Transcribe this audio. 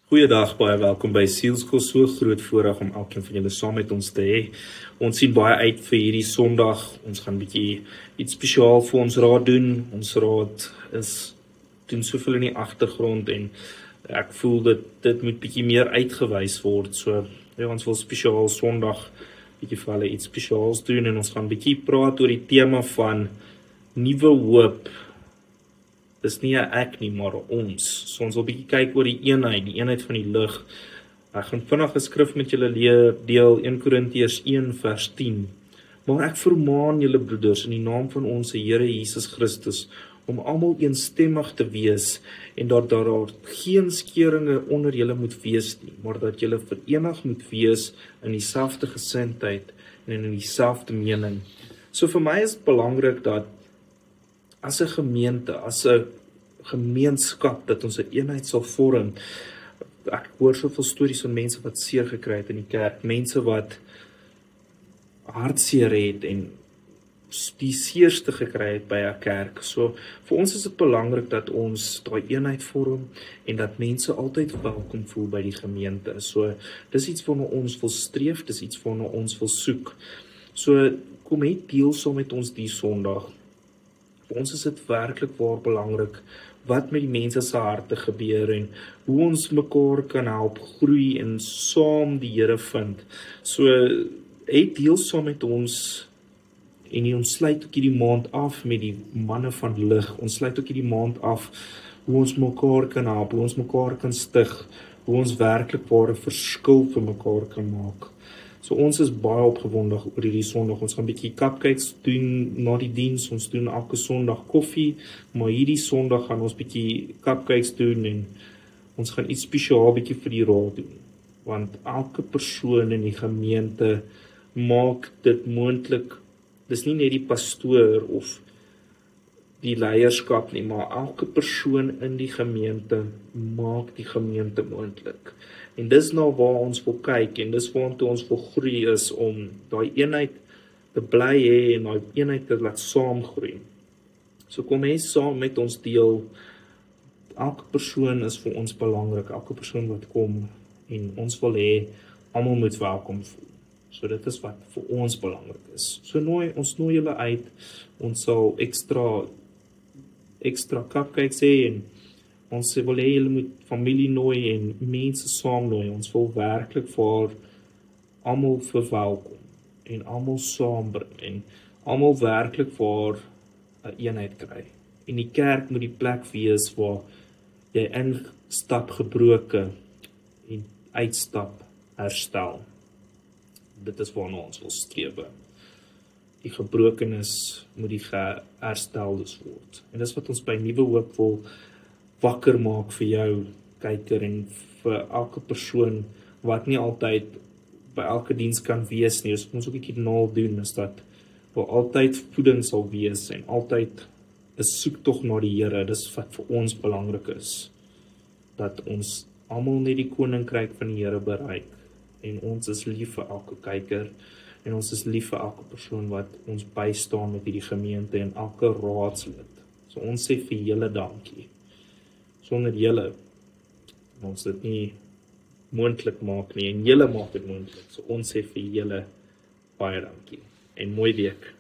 Goeiedag, baie welkom by Sielskool. So groot voorreg om elkeen van julle saam met ons te hê. Ons sien baie uit vir hierdie Sondag. Ons gaan 'n bietjie iets spesiaal vir ons raad doen. Ons raad doen soveel in die agtergrond en ek voel dat dit moet bietjie meer uitgewys word. So ja, ons wil spesiaal Sondag bietjie vir hulle iets spesiaals doen en ons gaan bietjie praat oor die tema van nuwe hoop. Dis nie ek nie, maar ons. So ons wil bietjie kyk oor die eenheid van die lig. Ek gaan vinnig 'n skrif met julle deel, 1 Korintiërs 1 vers 10. Maar ek vermaan julle broeders in die naam van ons Here Jesus Christus om almal eensstemmig te wees en dat daar geen skeuringe onder julle moet wees nie, maar dat julle verenig moet wees in dieselfde gesindheid en in dieselfde mening. So vir my is dit belangrik dat as 'n gemeente, as 'n gemeenskap, dat ons 'n eenheid sal vorm. Ek hoor soveel stories van mense wat seer gekry het in die kerk, mense wat hartseer het en die seerste gekry het by 'n kerk. So vir ons is dit belangrik dat ons daai eenheid vorm en dat mense altyd welkom voel by die gemeente. So dis iets waarna ons wil streef, dis iets waarna ons wil soek. So kom net deel saam met ons die Sondag. Vir ons is dit werklik waar belangrik wat met die mense se harte gebeur en hoe ons mekaar kan help groei en saam die Here vind. So deel saam met ons en ons sluit ook hierdie maand af met die manne van lig. Ons sluit ook hierdie maand af hoe ons mekaar kan help, hoe ons mekaar kan stig, hoe ons werklik waar 'n verskil vir mekaar kan maak. So ons is baie opgewonde oor hierdie Sondag. Ons gaan 'n bietjie cupcakes doen na die diens. Ons doen elke Sondag koffie, maar hierdie Sondag gaan ons bietjie cupcakes doen en ons gaan iets spesiaal bietjie vir die raad doen. Want elke persoon in die gemeente maak dit moontlik. Dis nie net die pastoor of die leierskap nie, maar elke persoon in die gemeente maak die gemeente moontlik. En dis nou waar ons wil kyk en dis waartoe ons wil groei is om daai eenheid te bly hê en daai eenheid te laat saamgroei. So kom hê saam met ons deel. Elke persoon is vir ons belangrik, elke persoon wat kom en ons wil hê almal moet welkom voel. So dit is wat vir ons belangrik is. So ons nooi julle uit. Ons sal ekstra cupcakes hê en ons wil hê julle moet familie nooi en mense saam nooi. Ons wil werklik vir almal verwelkom en almal saambring en almal werklik vir 'n eenheid kry. En die kerk moet die plek wees waar jy instap gebroke en uitstap herstel. Dit is waarna ons wil streef. Die gebrokenis moet die hersteldes word. En dis wat ons by Nuwe Hoop wil wakker maak vir jou kyker en vir elke persoon wat nie altyd by elke diens kan wees nie. Dus ons ook 'n bietjie naal doen is dat waar altyd voeding sal wees en altyd 'n soektog na die Here. Dis wat vir ons belangrik is. Dat ons almal net die koninkryk van die Here bereik. En ons is lief vir elke kyker en ons is lief vir elke persoon wat ons bystaan met hierdie gemeente en elke raadslid. So ons sê vir julle dankie. Sonder julle ons dit nie moontlik maak nie en julle maak dit moontlik. So ons sê vir julle baie dankie en mooi week.